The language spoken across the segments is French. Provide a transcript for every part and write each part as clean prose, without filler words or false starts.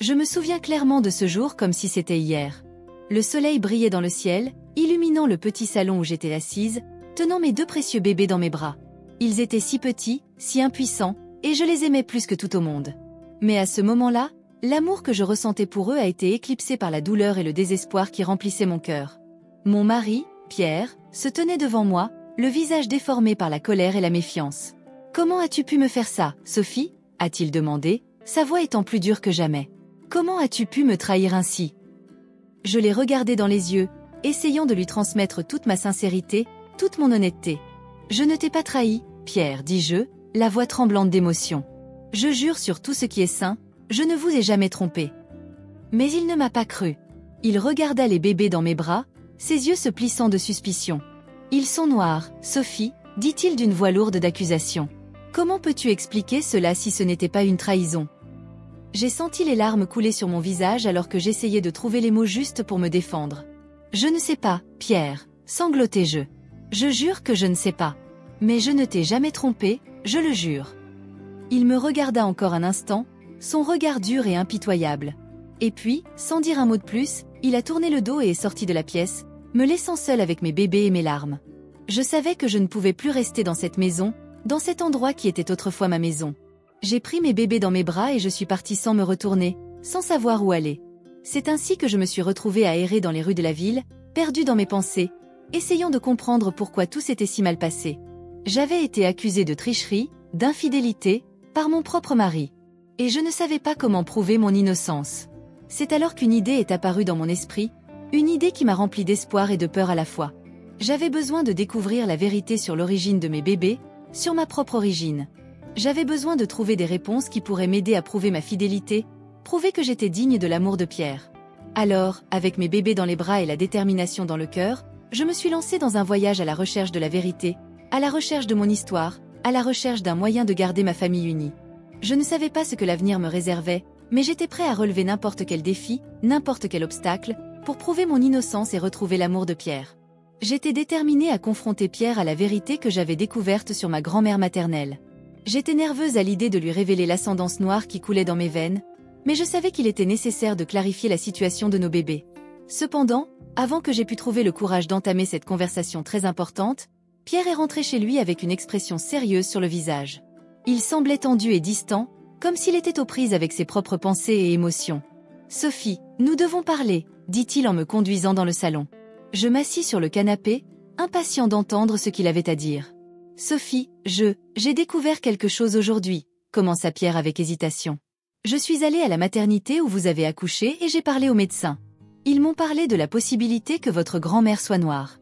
Je me souviens clairement de ce jour comme si c'était hier. Le soleil brillait dans le ciel, illuminant le petit salon où j'étais assise, tenant mes deux précieux bébés dans mes bras. Ils étaient si petits, si impuissants, et je les aimais plus que tout au monde. Mais à ce moment-là, l'amour que je ressentais pour eux a été éclipsé par la douleur et le désespoir qui remplissaient mon cœur. Mon mari, Pierre, se tenait devant moi, le visage déformé par la colère et la méfiance. « Comment as-tu pu me faire ça, Sophie ?» a-t-il demandé, sa voix étant plus dure que jamais. « Comment as-tu pu me trahir ainsi ?» Je l'ai regardé dans les yeux, essayant de lui transmettre toute ma sincérité, toute mon honnêteté. « Je ne t'ai pas trahi, Pierre, dis-je, la voix tremblante d'émotion. Je jure sur tout ce qui est saint, je ne vous ai jamais trompé. » Mais il ne m'a pas cru. Il regarda les bébés dans mes bras, ses yeux se plissant de suspicion. « Ils sont noirs, Sophie, » dit-il d'une voix lourde d'accusation. « Comment peux-tu expliquer cela si ce n'était pas une trahison ?» J'ai senti les larmes couler sur mon visage alors que j'essayais de trouver les mots justes pour me défendre. « Je ne sais pas, Pierre, » sanglotai-je. « Je jure que je ne sais pas. Mais je ne t'ai jamais trompé, je le jure. » Il me regarda encore un instant, son regard dur et impitoyable. Et puis, sans dire un mot de plus, il a tourné le dos et est sorti de la pièce, me laissant seule avec mes bébés et mes larmes. Je savais que je ne pouvais plus rester dans cette maison, dans cet endroit qui était autrefois ma maison. J'ai pris mes bébés dans mes bras et je suis partie sans me retourner, sans savoir où aller. C'est ainsi que je me suis retrouvée à errer dans les rues de la ville, perdue dans mes pensées, essayant de comprendre pourquoi tout s'était si mal passé. J'avais été accusée de tricherie, d'infidélité, par mon propre mari. Et je ne savais pas comment prouver mon innocence. C'est alors qu'une idée est apparue dans mon esprit, une idée qui m'a remplie d'espoir et de peur à la fois. J'avais besoin de découvrir la vérité sur l'origine de mes bébés, sur ma propre origine. J'avais besoin de trouver des réponses qui pourraient m'aider à prouver ma fidélité, prouver que j'étais digne de l'amour de Pierre. Alors, avec mes bébés dans les bras et la détermination dans le cœur, je me suis lancée dans un voyage à la recherche de la vérité, à la recherche de mon histoire, à la recherche d'un moyen de garder ma famille unie. Je ne savais pas ce que l'avenir me réservait, mais j'étais prêt à relever n'importe quel défi, n'importe quel obstacle, pour prouver mon innocence et retrouver l'amour de Pierre. J'étais déterminée à confronter Pierre à la vérité que j'avais découverte sur ma grand-mère maternelle. J'étais nerveuse à l'idée de lui révéler l'ascendance noire qui coulait dans mes veines, mais je savais qu'il était nécessaire de clarifier la situation de nos bébés. Cependant, avant que j'aie pu trouver le courage d'entamer cette conversation très importante, Pierre est rentré chez lui avec une expression sérieuse sur le visage. Il semblait tendu et distant, comme s'il était aux prises avec ses propres pensées et émotions. « Sophie, nous devons parler, » dit-il en me conduisant dans le salon. Je m'assis sur le canapé, impatient d'entendre ce qu'il avait à dire. « Sophie, j'ai découvert quelque chose aujourd'hui, » commença Pierre avec hésitation. « Je suis allée à la maternité où vous avez accouché et j'ai parlé aux médecins. Ils m'ont parlé de la possibilité que votre grand-mère soit noire. »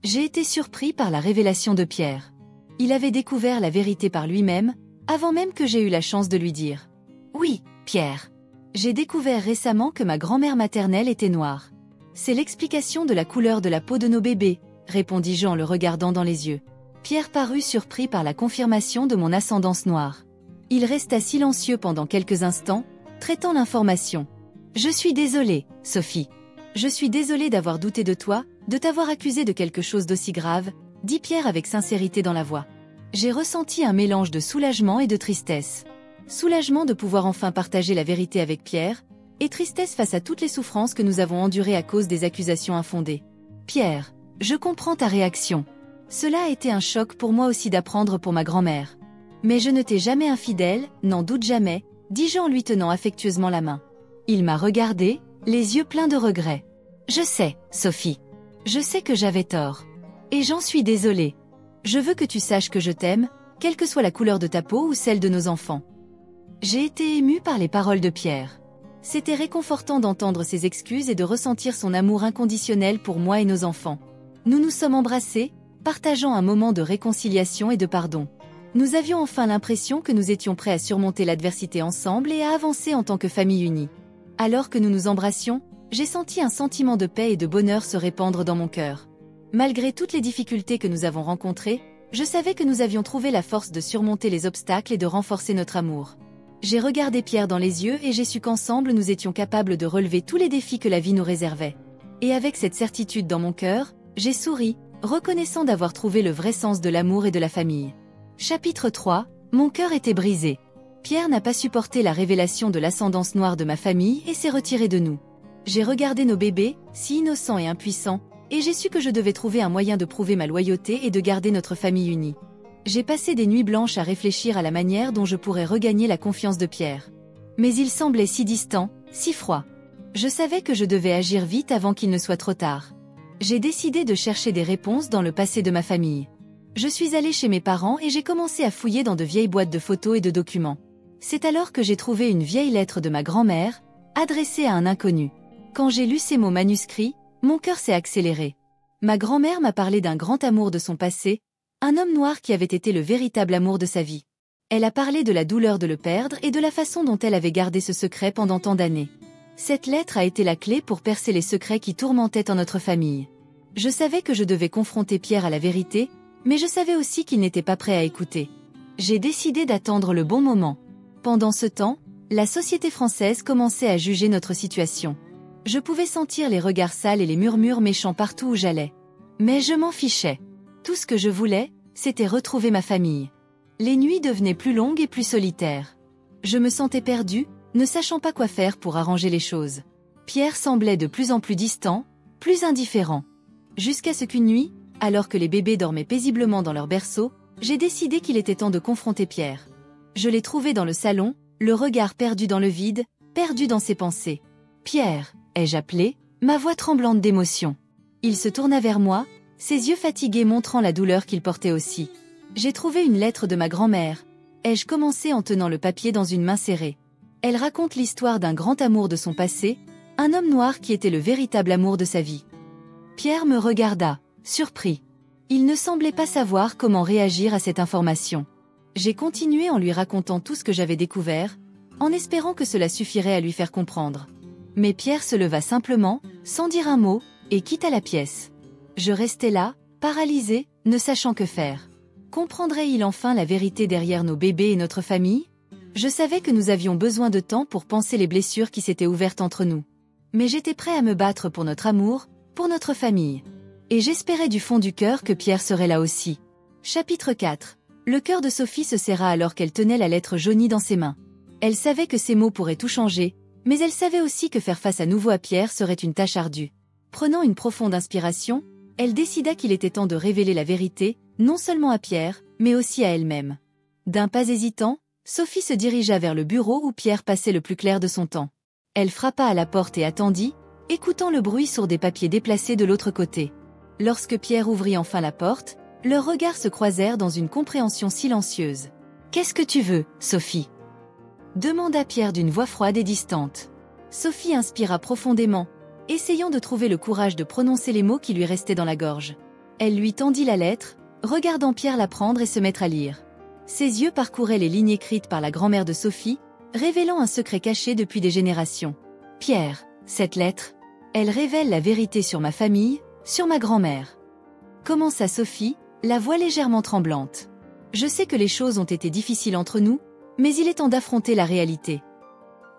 J'ai été surpris par la révélation de Pierre. Il avait découvert la vérité par lui-même, avant même que j'aie eu la chance de lui dire. « Oui, Pierre. J'ai découvert récemment que ma grand-mère maternelle était noire. C'est l'explication de la couleur de la peau de nos bébés, » répondis-je en le regardant dans les yeux. Pierre parut surpris par la confirmation de mon ascendance noire. Il resta silencieux pendant quelques instants, traitant l'information. « Je suis désolé, Sophie. Je suis désolé d'avoir douté de toi, de t'avoir accusé de quelque chose d'aussi grave, » dit Pierre avec sincérité dans la voix. J'ai ressenti un mélange de soulagement et de tristesse. Soulagement de pouvoir enfin partager la vérité avec Pierre, et tristesse face à toutes les souffrances que nous avons endurées à cause des accusations infondées. « Pierre, je comprends ta réaction. Cela a été un choc pour moi aussi d'apprendre pour ma grand-mère. Mais je ne t'ai jamais infidèle, n'en doute jamais, » dis-je en lui tenant affectueusement la main. Il m'a regardé, les yeux pleins de regrets. « Je sais, Sophie. Je sais que j'avais tort. Et j'en suis désolée. Je veux que tu saches que je t'aime, quelle que soit la couleur de ta peau ou celle de nos enfants. » J'ai été émue par les paroles de Pierre. C'était réconfortant d'entendre ses excuses et de ressentir son amour inconditionnel pour moi et nos enfants. Nous nous sommes embrassés, partageant un moment de réconciliation et de pardon. Nous avions enfin l'impression que nous étions prêts à surmonter l'adversité ensemble et à avancer en tant que famille unie. Alors que nous nous embrassions, j'ai senti un sentiment de paix et de bonheur se répandre dans mon cœur. Malgré toutes les difficultés que nous avons rencontrées, je savais que nous avions trouvé la force de surmonter les obstacles et de renforcer notre amour. J'ai regardé Pierre dans les yeux et j'ai su qu'ensemble nous étions capables de relever tous les défis que la vie nous réservait. Et avec cette certitude dans mon cœur, j'ai souri, reconnaissant d'avoir trouvé le vrai sens de l'amour et de la famille. Chapitre 3, mon cœur était brisé. Pierre n'a pas supporté la révélation de l'ascendance noire de ma famille et s'est retiré de nous. J'ai regardé nos bébés, si innocents et impuissants, et j'ai su que je devais trouver un moyen de prouver ma loyauté et de garder notre famille unie. J'ai passé des nuits blanches à réfléchir à la manière dont je pourrais regagner la confiance de Pierre. Mais il semblait si distant, si froid. Je savais que je devais agir vite avant qu'il ne soit trop tard. J'ai décidé de chercher des réponses dans le passé de ma famille. Je suis allée chez mes parents et j'ai commencé à fouiller dans de vieilles boîtes de photos et de documents. C'est alors que j'ai trouvé une vieille lettre de ma grand-mère, adressée à un inconnu. Quand j'ai lu ces mots manuscrits, mon cœur s'est accéléré. Ma grand-mère m'a parlé d'un grand amour de son passé, un homme noir qui avait été le véritable amour de sa vie. Elle a parlé de la douleur de le perdre et de la façon dont elle avait gardé ce secret pendant tant d'années. Cette lettre a été la clé pour percer les secrets qui tourmentaient en notre famille. Je savais que je devais confronter Pierre à la vérité, mais je savais aussi qu'il n'était pas prêt à écouter. J'ai décidé d'attendre le bon moment. Pendant ce temps, la société française commençait à juger notre situation. Je pouvais sentir les regards sales et les murmures méchants partout où j'allais. Mais je m'en fichais. Tout ce que je voulais, c'était retrouver ma famille. Les nuits devenaient plus longues et plus solitaires. Je me sentais perdue, ne sachant pas quoi faire pour arranger les choses. Pierre semblait de plus en plus distant, plus indifférent. Jusqu'à ce qu'une nuit, alors que les bébés dormaient paisiblement dans leur berceau, j'ai décidé qu'il était temps de confronter Pierre. Je l'ai trouvé dans le salon, le regard perdu dans le vide, perdu dans ses pensées. « Pierre !» ai-je appelé, ma voix tremblante d'émotion. Il se tourna vers moi, ses yeux fatigués montrant la douleur qu'il portait aussi. J'ai trouvé une lettre de ma grand-mère. Ai-je commencé en tenant le papier dans une main serrée. Elle raconte l'histoire d'un grand amour de son passé, un homme noir qui était le véritable amour de sa vie. Pierre me regarda, surpris. Il ne semblait pas savoir comment réagir à cette information. J'ai continué en lui racontant tout ce que j'avais découvert, en espérant que cela suffirait à lui faire comprendre. Mais Pierre se leva simplement, sans dire un mot, et quitta la pièce. Je restais là, paralysée, ne sachant que faire. Comprendrait-il enfin la vérité derrière nos bébés et notre famille ? Je savais que nous avions besoin de temps pour panser les blessures qui s'étaient ouvertes entre nous. Mais j'étais prêt à me battre pour notre amour, pour notre famille. Et j'espérais du fond du cœur que Pierre serait là aussi. Chapitre 4. Le cœur de Sophie se serra alors qu'elle tenait la lettre jaunie dans ses mains. Elle savait que ces mots pourraient tout changer, mais elle savait aussi que faire face à nouveau à Pierre serait une tâche ardue. Prenant une profonde inspiration, elle décida qu'il était temps de révéler la vérité, non seulement à Pierre, mais aussi à elle-même. D'un pas hésitant, Sophie se dirigea vers le bureau où Pierre passait le plus clair de son temps. Elle frappa à la porte et attendit, écoutant le bruit sourd des papiers déplacés de l'autre côté. Lorsque Pierre ouvrit enfin la porte, leurs regards se croisèrent dans une compréhension silencieuse. « Qu'est-ce que tu veux, Sophie ?» demanda Pierre d'une voix froide et distante. Sophie inspira profondément, essayant de trouver le courage de prononcer les mots qui lui restaient dans la gorge. Elle lui tendit la lettre, regardant Pierre la prendre et se mettre à lire. Ses yeux parcouraient les lignes écrites par la grand-mère de Sophie, révélant un secret caché depuis des générations. « Pierre, cette lettre, elle révèle la vérité sur ma famille, sur ma grand-mère. » Commença Sophie, la voix légèrement tremblante. « Je sais que les choses ont été difficiles entre nous, mais il est temps d'affronter la réalité. »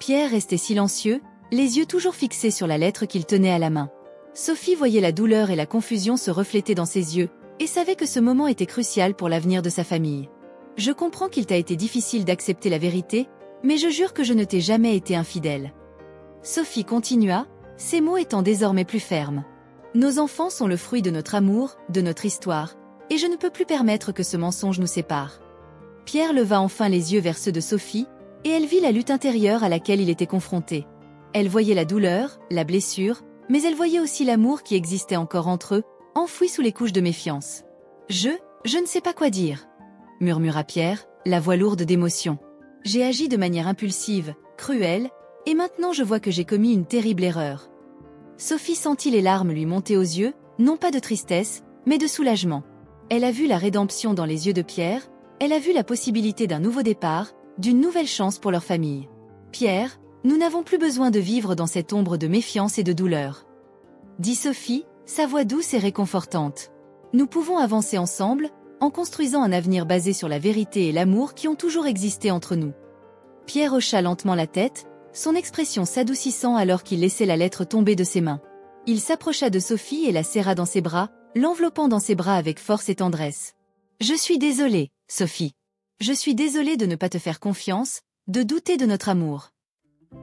Pierre restait silencieux, les yeux toujours fixés sur la lettre qu'il tenait à la main. Sophie voyait la douleur et la confusion se refléter dans ses yeux, et savait que ce moment était crucial pour l'avenir de sa famille. « Je comprends qu'il t'a été difficile d'accepter la vérité, mais je jure que je ne t'ai jamais été infidèle. » Sophie continua, ses mots étant désormais plus fermes. « Nos enfants sont le fruit de notre amour, de notre histoire, et je ne peux plus permettre que ce mensonge nous sépare. » Pierre leva enfin les yeux vers ceux de Sophie, et elle vit la lutte intérieure à laquelle il était confronté. Elle voyait la douleur, la blessure, mais elle voyait aussi l'amour qui existait encore entre eux, enfoui sous les couches de méfiance. « Je ne sais pas quoi dire, » murmura Pierre, la voix lourde d'émotion. « J'ai agi de manière impulsive, cruelle, et maintenant je vois que j'ai commis une terrible erreur. » Sophie sentit les larmes lui monter aux yeux, non pas de tristesse, mais de soulagement. Elle a vu la rédemption dans les yeux de Pierre, elle a vu la possibilité d'un nouveau départ, d'une nouvelle chance pour leur famille. « Pierre, nous n'avons plus besoin de vivre dans cette ombre de méfiance et de douleur. » dit Sophie, sa voix douce et réconfortante. « Nous pouvons avancer ensemble, en construisant un avenir basé sur la vérité et l'amour qui ont toujours existé entre nous. » Pierre hocha lentement la tête, son expression s'adoucissant alors qu'il laissait la lettre tomber de ses mains. Il s'approcha de Sophie et la serra dans ses bras, l'enveloppant dans ses bras avec force et tendresse. « Je suis désolé, Sophie. Je suis désolé de ne pas te faire confiance, de douter de notre amour.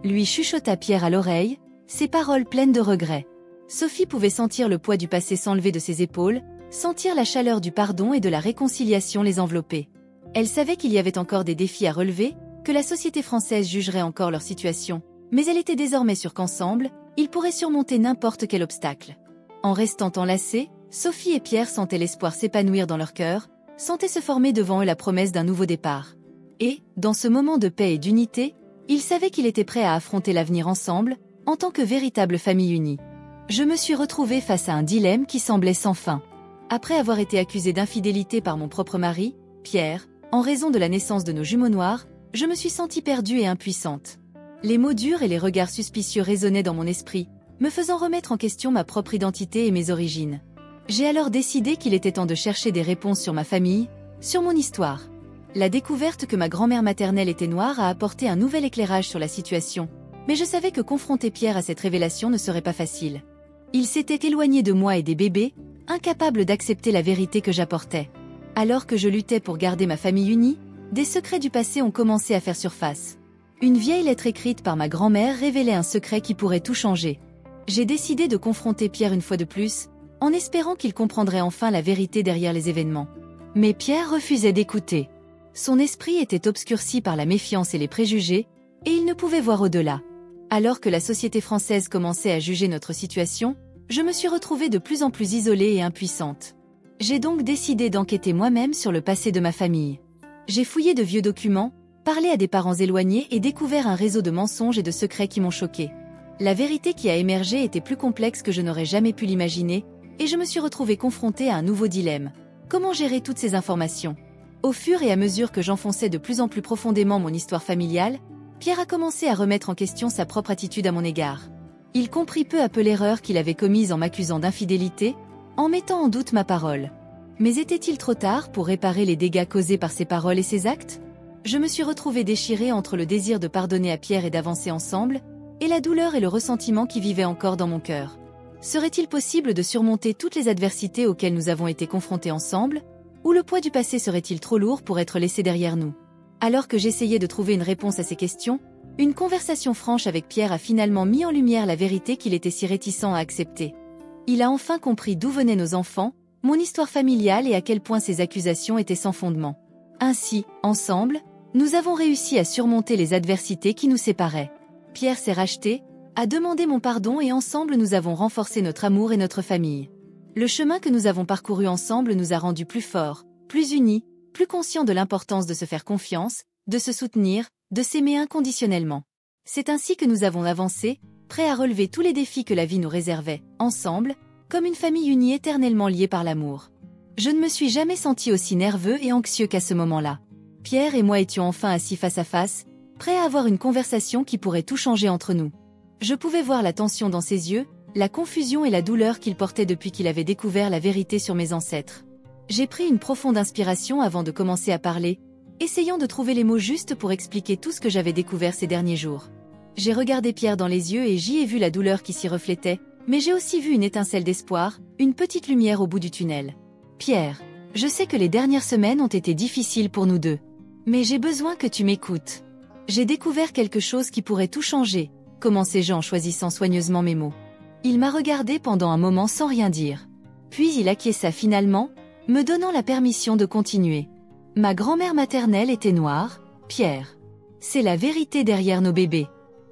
Lui chuchota Pierre à l'oreille, ses paroles pleines de regrets. Sophie pouvait sentir le poids du passé s'enlever de ses épaules, sentir la chaleur du pardon et de la réconciliation les envelopper. Elle savait qu'il y avait encore des défis à relever, que la société française jugerait encore leur situation, mais elle était désormais sûre qu'ensemble, ils pourraient surmonter n'importe quel obstacle. En restant enlacés, Sophie et Pierre sentaient l'espoir s'épanouir dans leur cœur, sentaient se former devant eux la promesse d'un nouveau départ. Et, dans ce moment de paix et d'unité, ils savaient qu'ils étaient prêts à affronter l'avenir ensemble, en tant que véritable famille unie. Je me suis retrouvée face à un dilemme qui semblait sans fin. Après avoir été accusée d'infidélité par mon propre mari, Pierre, en raison de la naissance de nos jumeaux noirs, je me suis sentie perdue et impuissante. Les mots durs et les regards suspicieux résonnaient dans mon esprit, me faisant remettre en question ma propre identité et mes origines. J'ai alors décidé qu'il était temps de chercher des réponses sur ma famille, sur mon histoire. La découverte que ma grand-mère maternelle était noire a apporté un nouvel éclairage sur la situation, mais je savais que confronter Pierre à cette révélation ne serait pas facile. Il s'était éloigné de moi et des bébés, incapable d'accepter la vérité que j'apportais. Alors que je luttais pour garder ma famille unie, des secrets du passé ont commencé à faire surface. Une vieille lettre écrite par ma grand-mère révélait un secret qui pourrait tout changer. J'ai décidé de confronter Pierre une fois de plus, en espérant qu'il comprendrait enfin la vérité derrière les événements. Mais Pierre refusait d'écouter. Son esprit était obscurci par la méfiance et les préjugés, et il ne pouvait voir au-delà. Alors que la société française commençait à juger notre situation, je me suis retrouvée de plus en plus isolée et impuissante. J'ai donc décidé d'enquêter moi-même sur le passé de ma famille. J'ai fouillé de vieux documents, parlé à des parents éloignés et découvert un réseau de mensonges et de secrets qui m'ont choquée. La vérité qui a émergé était plus complexe que je n'aurais jamais pu l'imaginer, et je me suis retrouvée confrontée à un nouveau dilemme. Comment gérer toutes ces informations ? Au fur et à mesure que j'enfonçais de plus en plus profondément mon histoire familiale, Pierre a commencé à remettre en question sa propre attitude à mon égard. Il comprit peu à peu l'erreur qu'il avait commise en m'accusant d'infidélité, en mettant en doute ma parole. Mais était-il trop tard pour réparer les dégâts causés par ses paroles et ses actes ? Je me suis retrouvée déchirée entre le désir de pardonner à Pierre et d'avancer ensemble, et la douleur et le ressentiment qui vivaient encore dans mon cœur. Serait-il possible de surmonter toutes les adversités auxquelles nous avons été confrontés ensemble, ou le poids du passé serait-il trop lourd pour être laissé derrière nous ? Alors que j'essayais de trouver une réponse à ces questions, une conversation franche avec Pierre a finalement mis en lumière la vérité qu'il était si réticent à accepter. Il a enfin compris d'où venaient nos enfants, mon histoire familiale et à quel point ces accusations étaient sans fondement. Ainsi, ensemble, nous avons réussi à surmonter les adversités qui nous séparaient. Pierre s'est racheté, a demandé mon pardon et ensemble nous avons renforcé notre amour et notre famille. Le chemin que nous avons parcouru ensemble nous a rendus plus forts, plus unis, plus conscients de l'importance de se faire confiance, de se soutenir, de s'aimer inconditionnellement. C'est ainsi que nous avons avancé, prêts à relever tous les défis que la vie nous réservait, ensemble, comme une famille unie éternellement liée par l'amour. Je ne me suis jamais senti aussi nerveux et anxieux qu'à ce moment-là. Pierre et moi étions enfin assis face à face, prêts à avoir une conversation qui pourrait tout changer entre nous. Je pouvais voir la tension dans ses yeux, la confusion et la douleur qu'il portait depuis qu'il avait découvert la vérité sur mes ancêtres. J'ai pris une profonde inspiration avant de commencer à parler, essayant de trouver les mots justes pour expliquer tout ce que j'avais découvert ces derniers jours. J'ai regardé Pierre dans les yeux et j'y ai vu la douleur qui s'y reflétait, mais j'ai aussi vu une étincelle d'espoir, une petite lumière au bout du tunnel. Pierre, je sais que les dernières semaines ont été difficiles pour nous deux. Mais j'ai besoin que tu m'écoutes. J'ai découvert quelque chose qui pourrait tout changer, commençai-je en choisissant soigneusement mes mots. Il m'a regardé pendant un moment sans rien dire. Puis il acquiesça finalement, me donnant la permission de continuer. Ma grand-mère maternelle était noire, Pierre. C'est la vérité derrière nos bébés.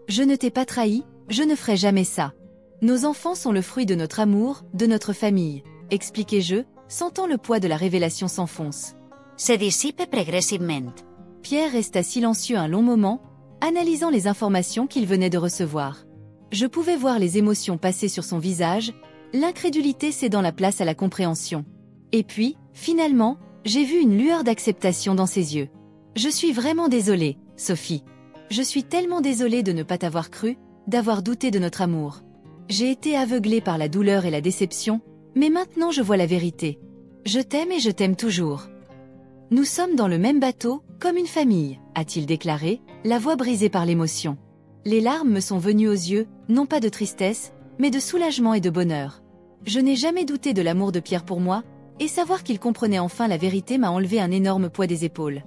Je ne t'ai pas trahi, je ne ferai jamais ça. Nos enfants sont le fruit de notre amour, de notre famille, expliquai-je, sentant le poids de la révélation s'enfonce. Se dissipe progressivement. Pierre resta silencieux un long moment, analysant les informations qu'il venait de recevoir. Je pouvais voir les émotions passer sur son visage, l'incrédulité cédant la place à la compréhension. Et puis, finalement, j'ai vu une lueur d'acceptation dans ses yeux. Je suis vraiment désolée, Sophie. Je suis tellement désolée de ne pas t'avoir cru, d'avoir douté de notre amour. J'ai été aveuglée par la douleur et la déception, mais maintenant je vois la vérité. Je t'aime et je t'aime toujours. Nous sommes dans le même bateau, comme une famille, a-t-il déclaré, la voix brisée par l'émotion. Les larmes me sont venues aux yeux, non pas de tristesse, mais de soulagement et de bonheur. Je n'ai jamais douté de l'amour de Pierre pour moi, et savoir qu'il comprenait enfin la vérité m'a enlevé un énorme poids des épaules.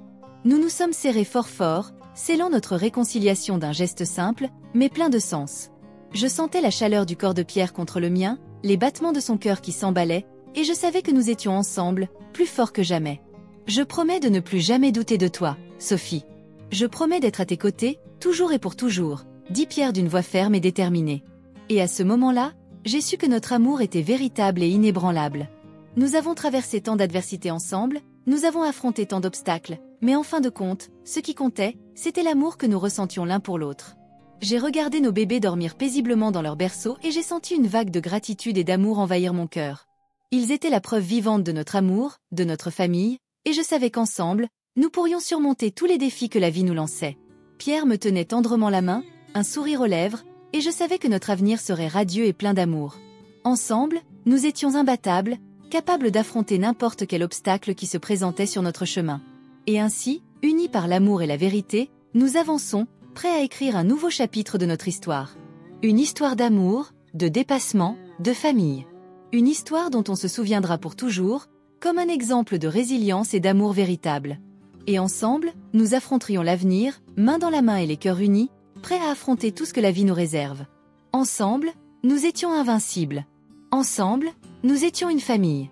Nous nous sommes serrés fort fort, scellant notre réconciliation d'un geste simple, mais plein de sens. Je sentais la chaleur du corps de Pierre contre le mien, les battements de son cœur qui s'emballaient, et je savais que nous étions ensemble, plus forts que jamais. Je promets de ne plus jamais douter de toi, Sophie. Je promets d'être à tes côtés, toujours et pour toujours, dit Pierre d'une voix ferme et déterminée. Et à ce moment-là, j'ai su que notre amour était véritable et inébranlable. Nous avons traversé tant d'adversités ensemble, nous avons affronté tant d'obstacles, mais en fin de compte, ce qui comptait, c'était l'amour que nous ressentions l'un pour l'autre. J'ai regardé nos bébés dormir paisiblement dans leur berceau et j'ai senti une vague de gratitude et d'amour envahir mon cœur. Ils étaient la preuve vivante de notre amour, de notre famille, et je savais qu'ensemble, nous pourrions surmonter tous les défis que la vie nous lançait. Pierre me tenait tendrement la main, un sourire aux lèvres, et je savais que notre avenir serait radieux et plein d'amour. Ensemble, nous étions imbattables, capables d'affronter n'importe quel obstacle qui se présentait sur notre chemin. Et ainsi, unis par l'amour et la vérité, nous avançons, prêts à écrire un nouveau chapitre de notre histoire. Une histoire d'amour, de dépassement, de famille. Une histoire dont on se souviendra pour toujours, comme un exemple de résilience et d'amour véritable. Et ensemble, nous affronterions l'avenir, main dans la main et les cœurs unis, prêts à affronter tout ce que la vie nous réserve. Ensemble, nous étions invincibles. Ensemble, nous étions une famille.